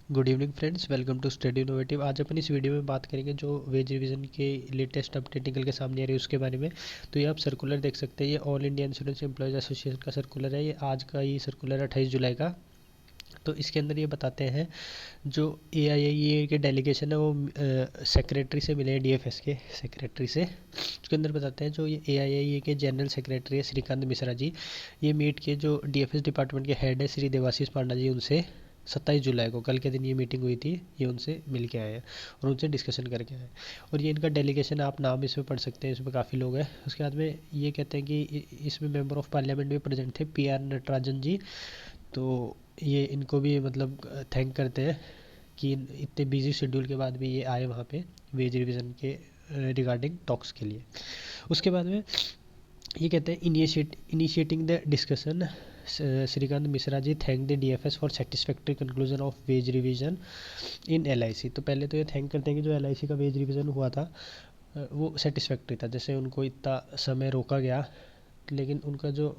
Good evening friends, welcome to Study Innovative. आज अपन इस वीडियो में बात करेंगे जो वेज रिवीजन के लेटेस्ट अपडेट निकल के सामने आ रही है उसके बारे में। तो ये आप सर्कुलर देख सकते हैं, ये all India insurance employees association का सर्कुलर है। ये आज का ही सर्कुलर है, 28 जुलाई का। तो इसके अंदर ये बताते हैं जो AIIEA के डेलीगेशन है वो सेक्रेटरी से मिले हैं, DFS के सेक्रेटरी से। उसके अंदर बताते हैं जो ये AIIEA के जनरल सेक्रेटरी है श्रीकांत मिश्रा जी, ये मीट के जो DFS डिपार्टमेंट के हेड है श्री देवाशीष पांडा जी, उनसे 27 जुलाई को कल के दिन ये मीटिंग हुई थी। ये उनसे मिल के आए हैं और उनसे डिस्कशन करके आए। और ये इनका डेलीगेशन, आप नाम इसमें पढ़ सकते हैं, इसमें काफ़ी लोग हैं। उसके बाद में ये कहते हैं कि इसमें मेंबर ऑफ पार्लियामेंट भी प्रेजेंट थे, PR नटराजन जी। तो ये इनको भी मतलब थैंक करते हैं कि इतने बिजी शेड्यूल के बाद भी ये आए वहाँ पे वेज रिवीजन के रिगार्डिंग टॉक्स के लिए। उसके बाद में ये कहते हैं initiating the discussion, Shrikant Mishra ji thank the DFS for satisfactory conclusion of wage revision in LIC। तो पहले तो ये थैंक करते हैं कि जो LIC का वेज रिवीजन हुआ था वो सेटिस्फैक्ट्री था। जैसे उनको इतना समय रोका गया लेकिन उनका जो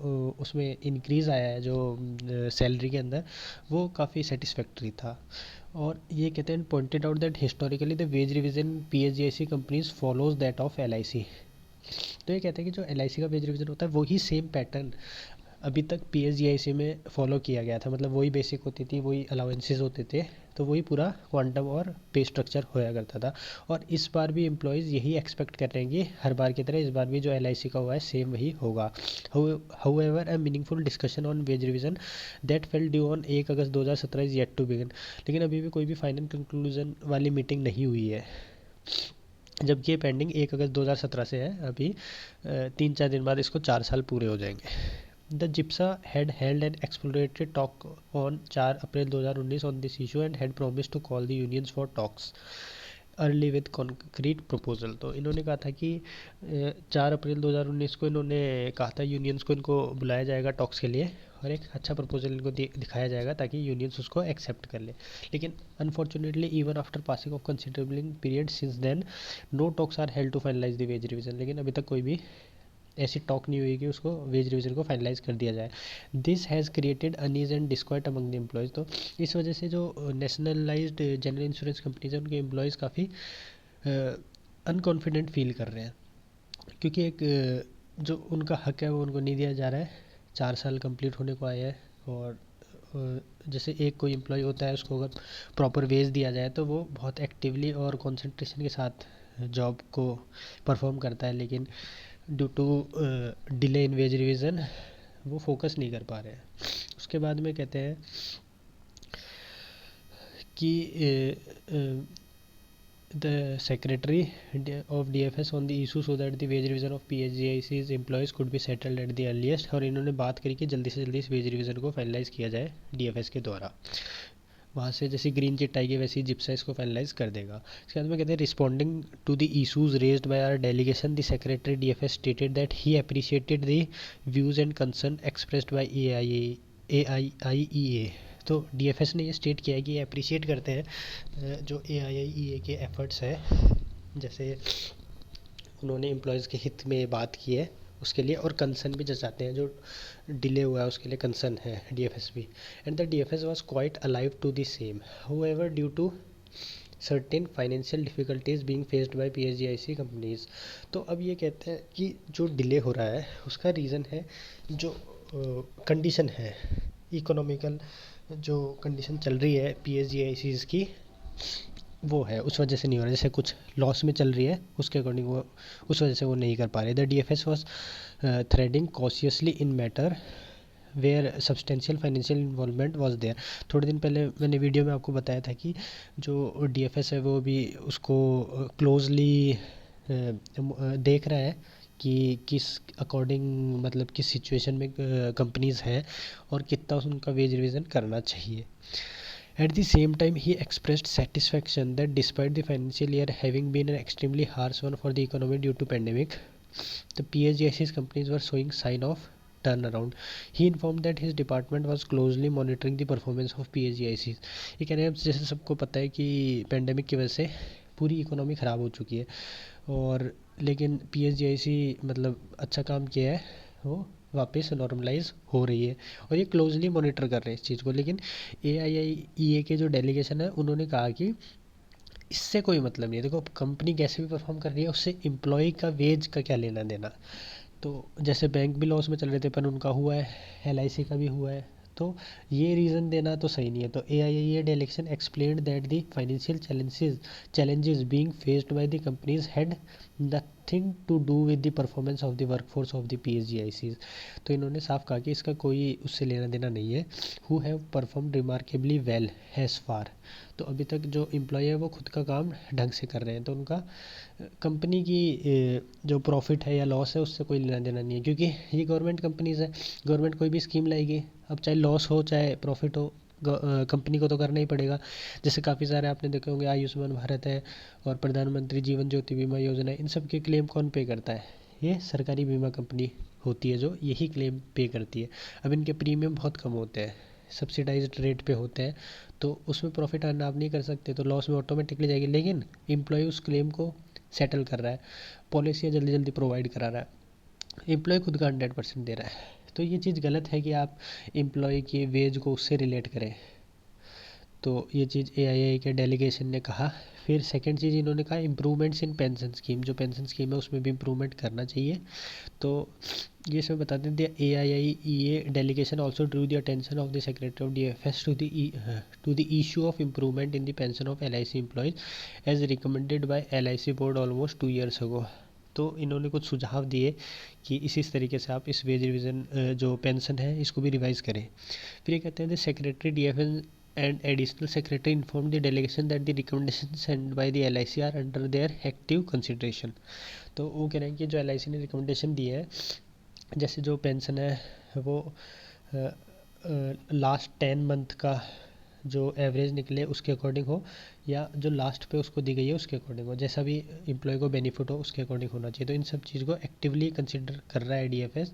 उसमें इंक्रीज़ आया है जो सैलरी के अंदर, वो काफ़ी सेटिस्फैक्ट्री था। और ये कहते हैं pointed out that historically the wage revision PSGIC companies follows that of LIC। तो ये कहते हैं कि जो LIC का वेज रिवीजन होता है वही सेम पैटर्न अभी तक PSGIC में फॉलो किया गया था। मतलब वही बेसिक होती थी, वही अलाउंसेस होते थे, तो वही पूरा क्वांटम और पे स्ट्रक्चर होया करता था। और इस बार भी एम्प्लॉयज़ यही एक्सपेक्ट कर रहे हैं कि हर बार की तरह इस बार भी जो LIC का हुआ है सेम वही होगा। However a meaningful discussion on wage revision that fell due on 1 August 2017 is yet to begin. लेकिन अभी भी कोई भी फाइनल कंक्लूजन वाली मीटिंग नहीं हुई है, जबकि ये पेंडिंग 1 अगस्त 2017 से है। अभी 3-4 दिन बाद इसको 4 साल पूरे हो जाएंगे। The GIPSA had held an exploratory talk on 4 April 2019 on this issue and had promise to call the unions for talks early with concrete proposal. तो इन्होंने कहा था कि 4 अप्रैल 2019 को इन्होंने कहा था यूनियंस को इनको बुलाया जाएगा टॉक्स के लिए और एक अच्छा प्रपोजल इनको दिखाया जाएगा ताकि यूनियंस उसको एक्सेप्ट कर ले। लेकिन unfortunately even after passing of considerable period since then no talks are held to finalise the wage revision. लेकिन अभी तक कोई भी ऐसी टॉक नहीं हुई कि उसको वेज रिवीजन को फाइनलाइज कर दिया जाए। This has created unease and disquiet among the employees. तो इस वजह से जो नेशनलाइज्ड जनरल इंश्योरेंस कंपनीज हैं उनके एम्प्लॉयज़ काफ़ी अनकॉन्फिडेंट फील कर रहे हैं, क्योंकि एक जो उनका हक है वो उनको नहीं दिया जा रहा है। 4 साल कंप्लीट होने को आए हैं और जैसे एक कोई एम्प्लॉय होता है उसको अगर प्रॉपर वेज दिया जाए तो वो बहुत एक्टिवली और कंसंट्रेशन के साथ जॉब को परफॉर्म करता है। लेकिन due to delay in wage revision वो फोकस नहीं कर पा रहे हैं। उसके बाद में कहते हैं कि the secretary of DFS on the issue so that the wage revision of PSGIC's employees could be settled at the earliest। और इन्होंने बात करी कि जल्दी से जल्दी इस वेज रिवीजन को फाइनलाइज किया जाए DFS के द्वारा। वहाँ से जैसी ग्रीन चिट आएगी वैसे ही जिप्सा इसको फाइनलाइज कर देगा। इसके बाद में कहते हैं responding to the issues raised by our delegation the secretary DFS stated that he appreciated the views and concern expressed by AIIEA। तो DFS ने ये स्टेट किया है कि ये अप्रिशिएट करते हैं जो AIIEA के एफर्ट्स हैं, जैसे उन्होंने एम्प्लॉयज़ के हित में बात की है उसके लिए, और कंसर्न भी जताते हैं जो डिले हुआ है उसके लिए कंसर्न है DFS भी। And the DFS was quite alive to the same however due to certain financial difficulties being faced by PSGIC companies. तो अब ये कहते हैं कि जो डिले हो रहा है उसका रीज़न है जो कंडीशन है, इकोनॉमिकल जो कंडीशन चल रही है PSGICs की, वो है उस वजह से नहीं हो रहा। जैसे कुछ लॉस में चल रही है उसके अकॉर्डिंग वो उस वजह से वो नहीं कर पा रहे। The DFS was threading cautiously in matter where substantial financial involvement was there. थोड़े दिन पहले मैंने वीडियो में आपको बताया था कि जो DFS है वो भी उसको क्लोजली देख रहा है कि किस अकॉर्डिंग, मतलब किस सिचुएशन में कंपनीज हैं और कितना उनका वेज रिवीजन करना चाहिए। At the same time, he expressed satisfaction that despite the financial year having been an extremely harsh one for the economy due to pandemic, the PSGIC's companies were showing sign of turnaround. He informed that his department was closely monitoring the performance of PSGICs। ये कह रहे हैं जैसे सबको पता है कि pandemic की वजह से पूरी इकोनॉमी ख़राब हो चुकी है, और लेकिन PSGIC मतलब अच्छा काम किया है वो वापस नॉर्मलाइज हो रही है और ये क्लोजली मॉनिटर कर रहे हैं इस चीज़ को। लेकिन AIIEA के जो डेलीगेशन है उन्होंने कहा कि इससे कोई मतलब नहीं है। देखो कंपनी कैसे भी परफॉर्म कर रही है उससे एम्प्लॉय का वेज का क्या लेना देना। तो जैसे बैंक भी लॉस में चल रहे थे पर उनका हुआ है, LIC का भी हुआ है, तो ये रीज़न देना तो सही नहीं है। तो AIIA delegation explained that the financial challenges being faced by the companies had nothing to do with the performance of the workforce of the PSGICs। तो इन्होंने साफ कहा कि इसका कोई उससे लेना देना नहीं है। who have performed remarkably well as far। तो अभी तक जो एम्प्लॉय है वो खुद का काम ढंग से कर रहे हैं, तो उनका कंपनी की जो प्रॉफिट है या लॉस है उससे कोई लेना देना नहीं है, क्योंकि ये गवर्नमेंट कंपनीज है। गवर्नमेंट कोई भी स्कीम लाएगी, अब चाहे लॉस हो चाहे प्रॉफिट हो, कंपनी को तो करना ही पड़ेगा। जैसे काफ़ी सारे आपने देखे होंगे, आयुष्मान भारत है और प्रधानमंत्री जीवन ज्योति बीमा योजना है, इन सब के क्लेम कौन पे करता है? ये सरकारी बीमा कंपनी होती है जो यही क्लेम पे करती है। अब इनके प्रीमियम बहुत कम होते हैं, सब्सिडाइज्ड रेट पे होते हैं, तो उसमें प्रॉफिट अर्न आप नहीं कर सकते, तो लॉस में ऑटोमेटिकली जाएगी। लेकिन एम्प्लॉय उस क्लेम को सेटल कर रहा है, पॉलिसियाँ जल्दी जल्दी प्रोवाइड करा रहा है, एम्प्लॉय खुद का 100% दे रहा है। तो ये चीज़ गलत है कि आप एम्प्लॉय के वेज को उससे रिलेट करें। तो ये चीज़ AII के डेलीगेशन ने कहा। फिर सेकंड चीज़ इन्होंने कहा इम्प्रूवमेंट्स इन पेंशन स्कीम, जो पेंशन स्कीम है उसमें भी इम्प्रूवमेंट करना चाहिए। तो ये सब बताते हैं। AIIEA delegation also drew the attention of the secretary of DFS to the issue of improvement in the pension of LIC employees as recommended by LIC board almost 2 years ago। तो इन्होंने कुछ सुझाव दिए कि इस तरीके से आप इस वेज रिविज़न जो पेंशन है इसको भी रिवाइज़ करें। फिर ये कहते हैं the secretary DFS and additional secretary informed the delegation that the recommendations sent by the LIC are under their active consideration। तो वो कह रहे हैं कि जो LIC ने रिकमेंडेशन दी है, जैसे जो पेंशन है वो लास्ट 10 मंथ का जो एवरेज निकले उसके अकॉर्डिंग हो, या जो लास्ट पे उसको दी गई है उसके अकॉर्डिंग हो, जैसा भी एम्प्लॉय को बेनिफिट हो उसके अकॉर्डिंग होना चाहिए। तो इन सब चीज़ को एक्टिवली कंसिडर कर रहा है DFS,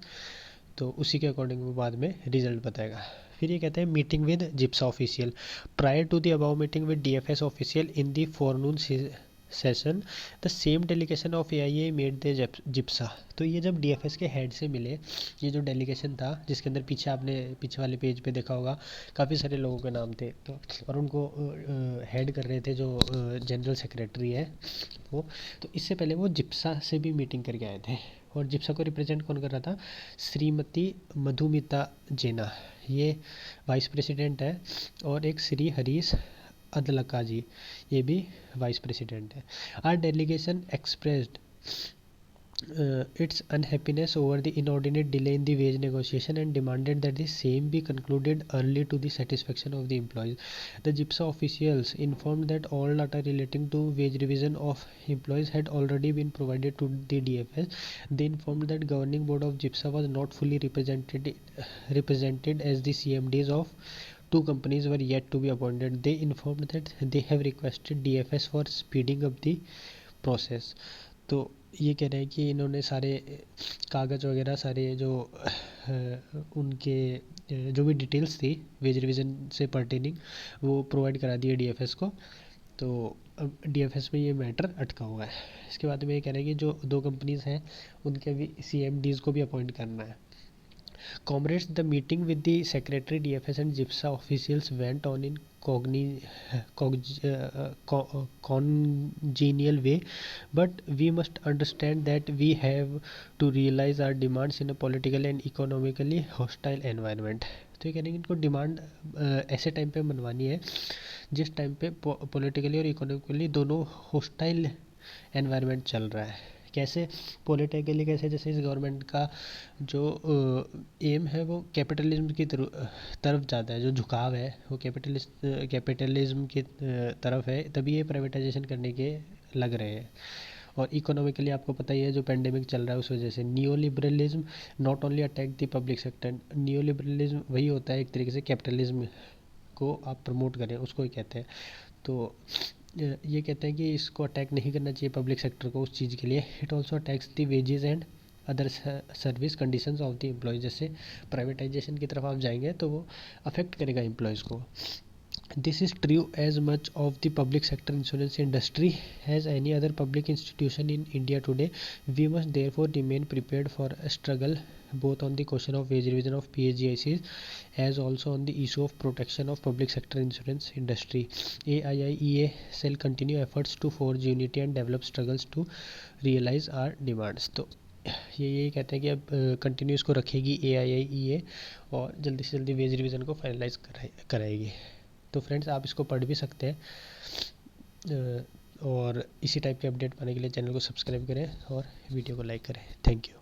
तो उसी के अकॉर्डिंग वो बाद में रिजल्ट बताएगा। फिर ये कहते हैं meeting with GIPSA official prior to the above meeting with DFS official in the forenoon session the same delegation of AIA made the GIPSA. तो ये जब DFS के हेड से मिले, ये जो डेलीगेशन था जिसके अंदर पीछे आपने पीछे वाले पेज पे देखा होगा काफ़ी सारे लोगों के नाम थे, तो और उनको हेड कर रहे थे जो जनरल सेक्रेटरी है वो। तो इससे पहले वो जिप्सा से भी मीटिंग करके आए थे, और जिप्सा को रिप्रेजेंट कौन कर रहा था? श्रीमती मधुमिता जेना, ये वाइस प्रेसिडेंट है, और एक श्री हरीश अदलका जी, ये भी वाइस प्रेसिडेंट है। Our delegation expressed its unhappiness over the inordinate delay in the wage negotiation and demanded that the same be concluded early to the satisfaction of the employees. The GIPSA officials informed that all data relating to wage revision of employees had already been provided to the DFS. They informed that governing board of GIPSA was not fully represented as the CMDs of two companies were yet to be appointed. They informed that they have requested DFS for speeding up the process। तो ये कह रहे हैं कि इन्होंने सारे कागज़ वगैरह सारे जो उनके जो भी डिटेल्स थी वेज रिविज़न से पर्टेनिंग वो प्रोवाइड करा दिए DFS को। तो अब DFS में ये मैटर अटका हुआ है। इसके बाद में ये कह रहे हैं कि जो दो कंपनीज़ हैं उनके भी CMDs को भी अपॉइंट करना है। Comrades, the meeting with the Secretary, DFS and GIPSA officials went on in congenial way, but we must understand that we have to realize our demands in a politically and economically hostile environment। तो ये कह रहे हैं कि इनको demand ऐसे time पे मनवानी है जिस टाइम पे पॉलिटिकली और इकोनॉमिकली दोनों हॉस्टाइल एनवायरनमेंट चल रहा है। कैसे पॉलिटिकली? कैसे? जैसे इस गवर्नमेंट का जो एम है वो कैपिटलिज्म की तरफ ज़्यादा है, जो झुकाव है वो कैपिटलिज्म की तरफ है, तभी ये प्राइवेटाइजेशन करने के लग रहे हैं। और इकोनॉमिकली आपको पता ही है जो पेंडेमिक चल रहा है उस वजह से neo liberalism not only attack the public sector. Neo liberalism वही होता है एक तरीके से कैपिटलिज्म को आप प्रमोट करें उसको ही कहते हैं। तो ये कहते हैं कि इसको अटैक नहीं करना चाहिए पब्लिक सेक्टर को उस चीज़ के लिए। It also attacks the wages and other service conditions of the employees. जैसे प्राइवेटाइजेशन की तरफ आप जाएंगे तो वो अफेक्ट करेगा एम्प्लॉयज़ को। This is true as much of the public sector insurance industry as any other public institution in India today. We must therefore remain prepared for a struggle both on the question of wage revision of PSGICs as also on the issue of protection of public sector insurance industry. AIIEA shall continue efforts to forge unity and develop struggles to realize our demands. तो ये यही कहते हैं कि अब continue इसको रखेगी AIIEA और जल्दी से जल्दी वेज रिविज़न को फाइनलाइज कराएगी। तो फ्रेंड्स आप इसको पढ़ भी सकते हैं और इसी टाइप के अपडेट पाने के लिए चैनल को सब्सक्राइब करें और वीडियो को लाइक करें। Thank you.